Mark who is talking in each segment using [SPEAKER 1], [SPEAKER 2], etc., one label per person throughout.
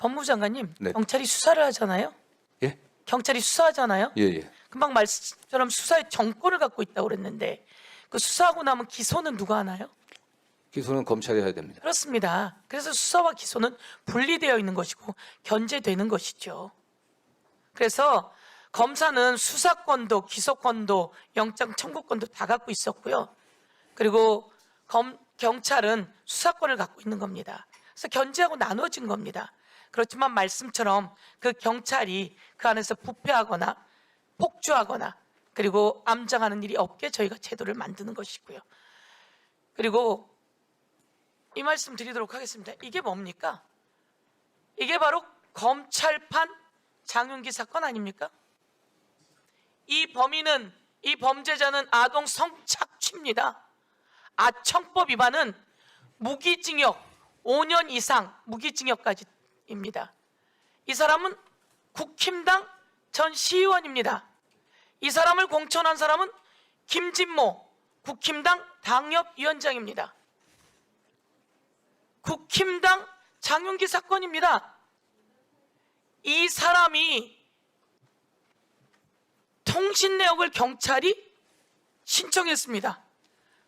[SPEAKER 1] 법무부 장관님,
[SPEAKER 2] 네.
[SPEAKER 1] 경찰이 수사를 하잖아요.
[SPEAKER 2] 예?
[SPEAKER 1] 경찰이 수사하잖아요.
[SPEAKER 2] 예.
[SPEAKER 1] 금방 말씀처럼 수사의 정권을 갖고 있다고 그랬는데 그 수사하고 나면 기소는 누가 하나요?
[SPEAKER 2] 기소는 검찰이 해야 됩니다.
[SPEAKER 1] 그렇습니다. 그래서 수사와 기소는 분리되어 있는 것이고 견제되는 것이죠. 그래서 검사는 수사권도 기소권도 영장 청구권도 다 갖고 있었고요. 그리고 경찰은 수사권을 갖고 있는 겁니다. 그래서 견제하고 나눠진 겁니다. 그렇지만 말씀처럼 그 경찰이 그 안에서 부패하거나 폭주하거나 그리고 암장하는 일이 없게 저희가 제도를 만드는 것이고요. 그리고 이 말씀 드리도록 하겠습니다. 이게 뭡니까? 이게 바로 검찰판 장윤기 사건 아닙니까? 이 범인은, 이 범죄자는 아동 성착취입니다. 아청법 위반은 무기징역 5년 이상 무기징역까지입니다. 이 사람은 국힘당 전 시의원입니다. 이 사람을 공천한 사람은 김진모 국힘당 당협위원장입니다. 국힘당 장윤기 사건입니다. 이 사람이 통신 내역을 경찰이 신청했습니다.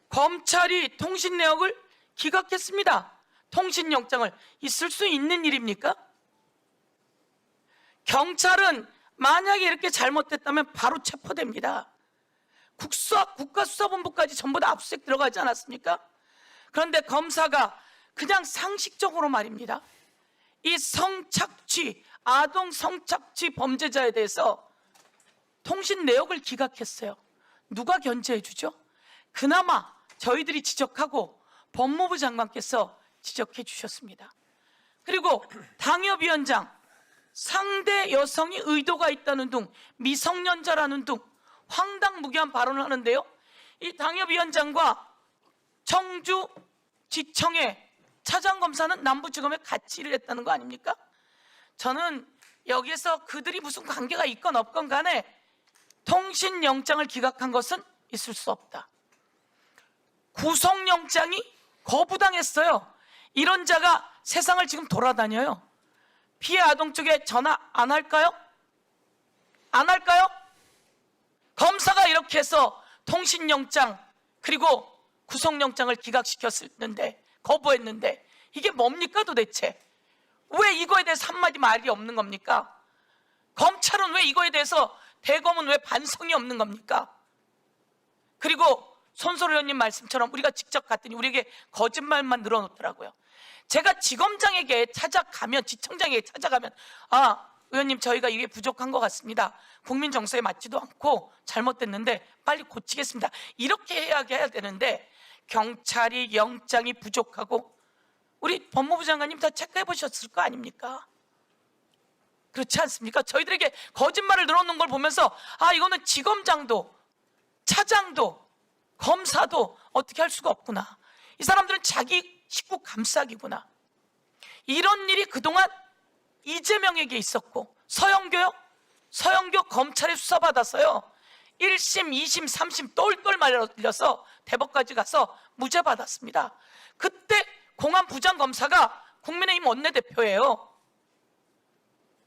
[SPEAKER 1] 검찰이 통신 내역을 기각했습니다. 통신영장을 있을 수 있는 일입니까? 경찰은 만약에 이렇게 잘못됐다면 바로 체포됩니다. 국가수사본부까지 전부 다 압수수색 들어가지 않았습니까? 그런데 검사가 그냥 상식적으로 말입니다. 이 성착취, 아동 성착취 범죄자에 대해서 통신 내역을 기각했어요. 누가 견제해 주죠? 그나마 저희들이 지적하고 법무부 장관께서 지적해 주셨습니다. 그리고 당협위원장, 상대 여성이 의도가 있다는 등 미성년자라는 등 황당무계한 발언을 하는데요. 이 당협위원장과 청주지청의 차장검사는 남부지검에 같이 일을 했다는 거 아닙니까? 저는 여기에서 그들이 무슨 관계가 있건 없건 간에 통신영장을 기각한 것은 있을 수 없다. 구속영장이 거부당했어요. 이런 자가 세상을 지금 돌아다녀요. 피해 아동 쪽에 전화 안 할까요? 안 할까요? 검사가 이렇게 해서 통신영장 그리고 구속영장을 기각시켰는데 거부했는데 이게 뭡니까 도대체? 왜 이거에 대해서 한마디 말이 없는 겁니까? 검찰은 왜 이거에 대해서 대검은 왜 반성이 없는 겁니까? 그리고 손소로 의원님 말씀처럼 우리가 직접 갔더니 우리에게 거짓말만 늘어놓더라고요. 제가 지검장에게 찾아가면, 지청장에게 찾아가면 의원님 저희가 이게 부족한 것 같습니다. 국민 정서에 맞지도 않고 잘못됐는데 빨리 고치겠습니다. 이렇게 해야 되는데 경찰이 영장이 부족하고 우리 법무부 장관님 다 체크해 보셨을 거 아닙니까? 그렇지 않습니까? 저희들에게 거짓말을 늘어놓는 걸 보면서 이거는 지검장도 차장도 검사도 어떻게 할 수가 없구나. 이 사람들은 자기 식구 감싸기구나. 이런 일이 그동안 이재명에게 있었고 서영교요? 서영교 검찰에 수사받아서요 1심, 2심, 3심 똘똘 말려서 대법까지 가서 무죄 받았습니다. 그때 공안 부장검사가 국민의힘 원내대표예요.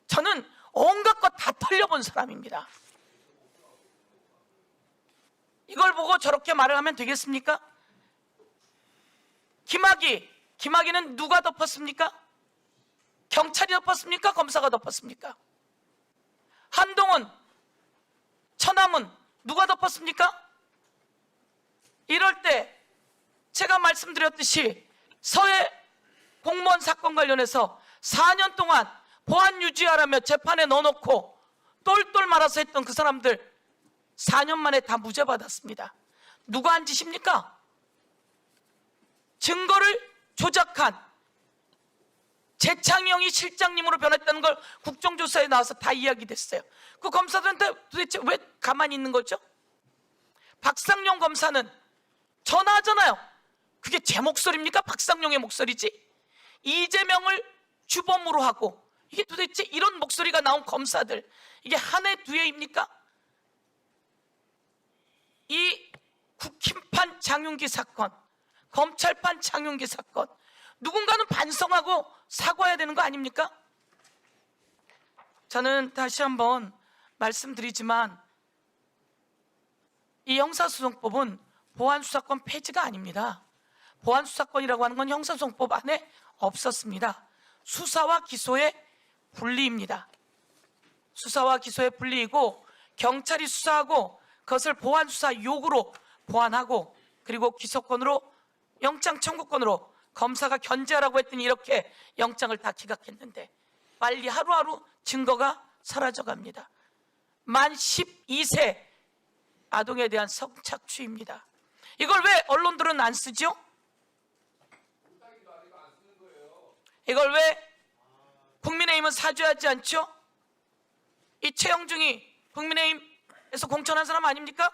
[SPEAKER 1] 저는 온갖 것 다 털려본 사람입니다. 이걸 보고 저렇게 말을 하면 되겠습니까? 김학의는 누가 덮었습니까? 경찰이 덮었습니까? 검사가 덮었습니까? 한동훈, 천하문 누가 덮었습니까? 이럴 때 제가 말씀드렸듯이 서해 공무원 사건 관련해서 4년 동안 보안 유지하라며 재판에 넣어놓고 똘똘 말아서 했던 그 사람들 4년 만에 다 무죄 받았습니다. 누가 한 짓입니까? 증거를 조작한 재창영이 실장님으로 변했다는 걸 국정조사에 나와서 다 이야기됐어요. 그 검사들한테 도대체 왜 가만히 있는 거죠? 박상용 검사는 전화하잖아요. 그게 제 목소리입니까? 박상용의 목소리지? 이재명을 주범으로 하고 이게 도대체 이런 목소리가 나온 검사들 이게 한 해 두 해입니까? 이 국힘판 장윤기 사건, 검찰판 장윤기 사건 누군가는 반성하고 사과해야 되는 거 아닙니까? 저는 다시 한번 말씀드리지만 이 형사소송법은 보안수사권 폐지가 아닙니다. 보안수사권이라고 하는 건 형사소송법 안에 없었습니다. 수사와 기소의 분리입니다. 수사와 기소의 분리이고 경찰이 수사하고 그것을 보안수사 요구로 보완하고 그리고 기소권으로 영장 청구권으로 검사가 견제하라고 했더니 이렇게 영장을 다 기각했는데 빨리 하루하루 증거가 사라져갑니다. 만 12세 아동에 대한 성착취입니다. 이걸 왜 언론들은 안 쓰죠? 이걸 왜 국민의힘은 사죄하지 않죠? 이 최영중이 국민의힘에서 공천한 사람 아닙니까?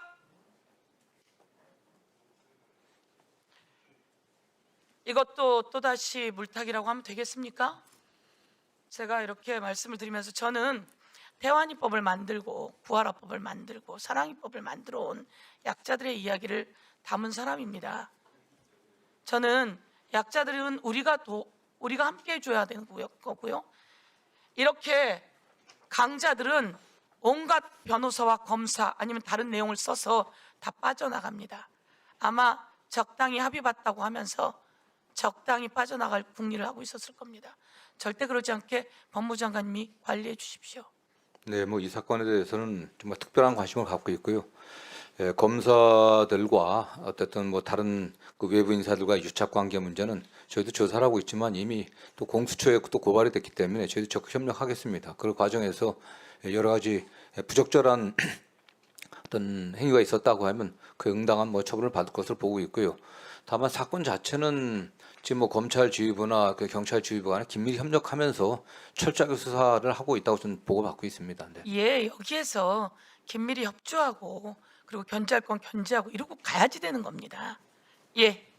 [SPEAKER 1] 이것도 또다시 물타기라고 하면 되겠습니까? 제가 이렇게 말씀을 드리면서 저는 대환이법을 만들고 부활화법을 만들고 사랑이법을 만들어 온 약자들의 이야기를 담은 사람입니다. 저는 약자들은 우리가 함께 해줘야 되는 거고요. 이렇게 강자들은 온갖 변호사와 검사 아니면 다른 내용을 써서 다 빠져나갑니다. 아마 적당히 합의 봤다고 하면서 적당히 빠져나갈 궁리를 하고 있었을 겁니다. 절대 그러지 않게 법무부 장관님이 관리해 주십시오.
[SPEAKER 2] 네, 뭐 이 사건에 대해서는 정말 특별한 관심을 갖고 있고요. 검사들과 어쨌든 뭐 다른 그 외부 인사들과 유착 관계 문제는 저희도 조사를 하고 있지만 이미 또 공수처에 또 고발이 됐기 때문에 저희도 적극 협력하겠습니다. 그 과정에서 여러 가지 부적절한 어떤 행위가 있었다고 하면 그 응당한 뭐 처분을 받을 것을 보고 있고요. 다만 사건 자체는 지금 뭐 검찰 지휘부나 그 경찰 지휘부가 긴밀히 협력하면서 철저하게 수사를 하고 있다고 저는 보고받고 있습니다. 네.
[SPEAKER 1] 예, 여기에서 긴밀히 협조하고 그리고 견제할 건 견제하고 이러고 가야지 되는 겁니다. 예.